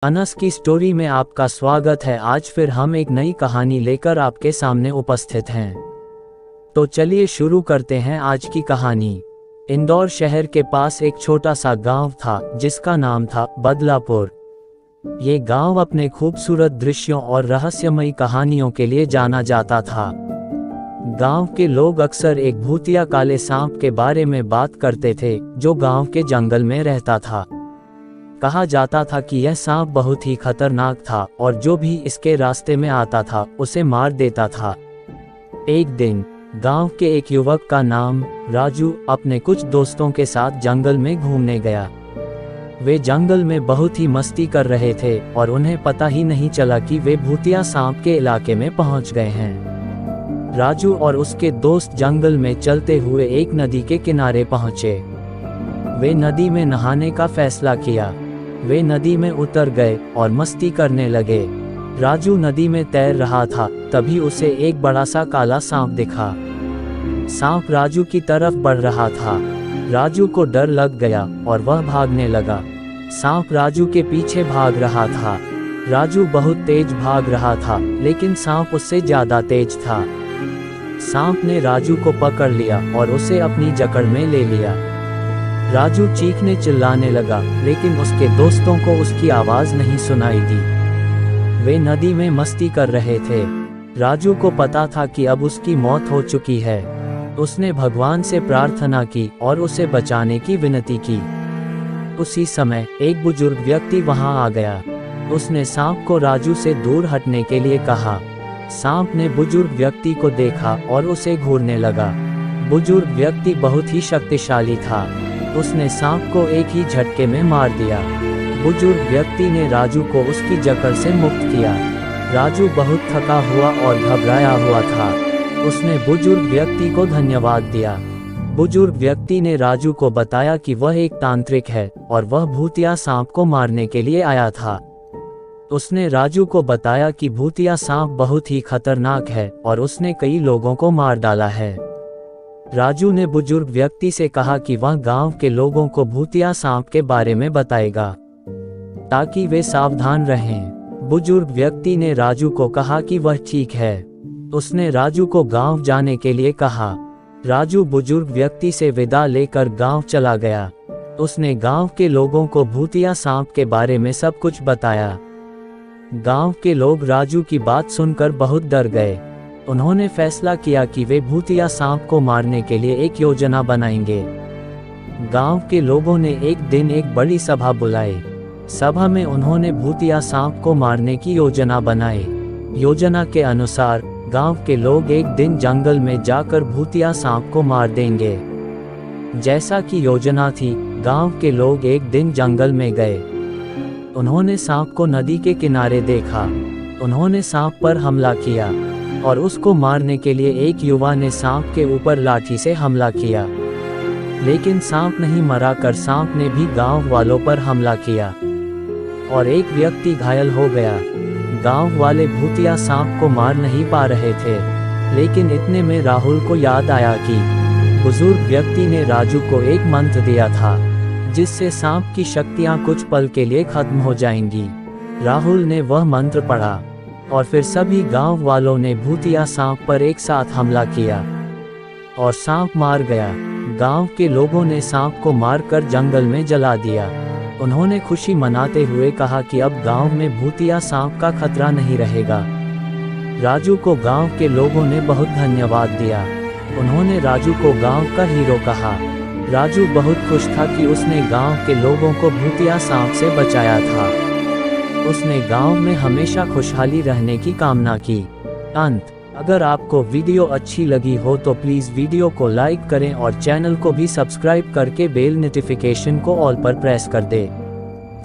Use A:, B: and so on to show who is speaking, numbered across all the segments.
A: अनस की स्टोरी में आपका स्वागत है। आज फिर हम एक नई कहानी लेकर आपके सामने उपस्थित हैं। तो चलिए शुरू करते हैं आज की कहानी। इंदौर शहर के पास एक छोटा सा गांव था जिसका नाम था बदलापुर। ये गांव अपने खूबसूरत दृश्यों और रहस्यमयी कहानियों के लिए जाना जाता था। गांव के लोग अक्सर एक भूतिया काले सांप के बारे में बात करते थे जो गांव के जंगल में रहता था। कहा जाता था कि यह सांप बहुत ही खतरनाक था और जो भी इसके रास्ते में आता था उसे मार देता था। एक दिन गांव के एक युवक का नाम राजू अपने कुछ दोस्तों के साथ जंगल में घूमने गया। वे जंगल में बहुत ही मस्ती कर रहे थे और उन्हें पता ही नहीं चला कि वे भूतिया सांप के इलाके में पहुंच गए हैं। राजू और उसके दोस्त जंगल में चलते हुए एक नदी के किनारे पहुंचे। वे नदी में नहाने का फैसला किया। वे नदी में उतर गए और मस्ती करने लगे। राजू नदी में तैर रहा था, तभी उसे एक बड़ा सा काला सांप दिखा। सांप राजू की तरफ बढ़ रहा था। राजू को डर लग गया और वह भागने लगा। सांप राजू के पीछे भाग रहा था। राजू बहुत तेज भाग रहा था, लेकिन सांप उससे ज्यादा तेज था। सांप ने राजू को पकड़ लिया और उसे अपनी जकड़ में ले लिया। राजू चीखने चिल्लाने लगा, लेकिन उसके दोस्तों को उसकी आवाज नहीं सुनाई दी। वे नदी में मस्ती कर रहे थे। राजू को पता था कि अब उसकी मौत हो चुकी है। उसने भगवान से प्रार्थना की और उसे बचाने की विनती की। उसी समय एक बुजुर्ग व्यक्ति वहां आ गया। उसने सांप को राजू से दूर हटने के लिए कहा। सांप ने बुजुर्ग व्यक्ति को देखा और उसे घूरने लगा। बुजुर्ग व्यक्ति बहुत ही शक्तिशाली था। उसने सांप को एक ही झटके में मार दिया। बुजुर्ग व्यक्ति ने राजू को उसकी जकड़ से मुक्त किया। राजू बहुत थका हुआ और घबराया हुआ था। उसने बुजुर्ग व्यक्ति को धन्यवाद दिया। बुजुर्ग व्यक्ति ने राजू को बताया कि वह एक तांत्रिक है और वह भूतिया सांप को मारने के लिए आया था। उसने राजू को बताया कि भूतिया सांप बहुत ही खतरनाक है और उसने कई लोगों को मार डाला है। राजू ने बुजुर्ग व्यक्ति से कहा कि वह गांव के लोगों को भूतिया सांप के बारे में बताएगा ताकि वे सावधान रहें। बुजुर्ग व्यक्ति ने राजू को कहा कि वह ठीक है। उसने राजू को गांव जाने के लिए कहा। राजू बुजुर्ग व्यक्ति से विदा लेकर गांव चला गया। उसने गांव के लोगों को भूतिया सांप के बारे में सब कुछ बताया। गांव के लोग राजू की बात सुनकर बहुत डर गए। उन्होंने फैसला किया कि वे भूतिया सांप को मारने के लिए एक योजना बनाएंगे। गांव के लोगों ने एक दिन एक बड़ी सभा बुलाई। सभा में उन्होंने भूतिया सांप को मारने की योजना बनाई। योजना के अनुसार गांव के लोग एक दिन जंगल में जाकर भूतिया सांप को मार देंगे। जैसा कि योजना थी, गांव के लोग एक दिन जंगल में गए। उन्होंने सांप को नदी के किनारे देखा। उन्होंने सांप पर हमला किया और उसको मारने के लिए एक युवा ने सांप के ऊपर लाठी से हमला किया, लेकिन सांप नहीं मरा कर सांप ने भी गांव वालों पर हमला किया और एक व्यक्ति घायल हो गया। गांव वाले भूतिया सांप को मार नहीं पा रहे थे, लेकिन इतने में राहुल को याद आया कि बुजुर्ग व्यक्ति ने राजू को एक मंत्र दिया था जिससे सांप की शक्तियां कुछ पल के लिए खत्म हो जाएंगी। राहुल ने वह मंत्र पढ़ा और फिर सभी गांव वालों ने भूतिया सांप पर एक साथ हमला किया और सांप मार गया। गांव के लोगों ने सांप को मारकर जंगल में जला दिया। उन्होंने खुशी मनाते हुए कहा कि अब गांव में भूतिया सांप का खतरा नहीं रहेगा। राजू को गांव के लोगों ने बहुत धन्यवाद दिया। उन्होंने राजू को गांव का हीरो कहा। राजू बहुत खुश था कि उसने गांव के लोगों को भूतिया सांप से बचाया था। उसने गांव में हमेशा खुशहाली रहने की कामना की। अंत, अगर आपको वीडियो अच्छी लगी हो तो प्लीज़ वीडियो को लाइक करें और चैनल को भी सब्सक्राइब करके बेल नोटिफिकेशन को ऑल पर प्रेस कर दें।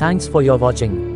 A: Thanks for your watching.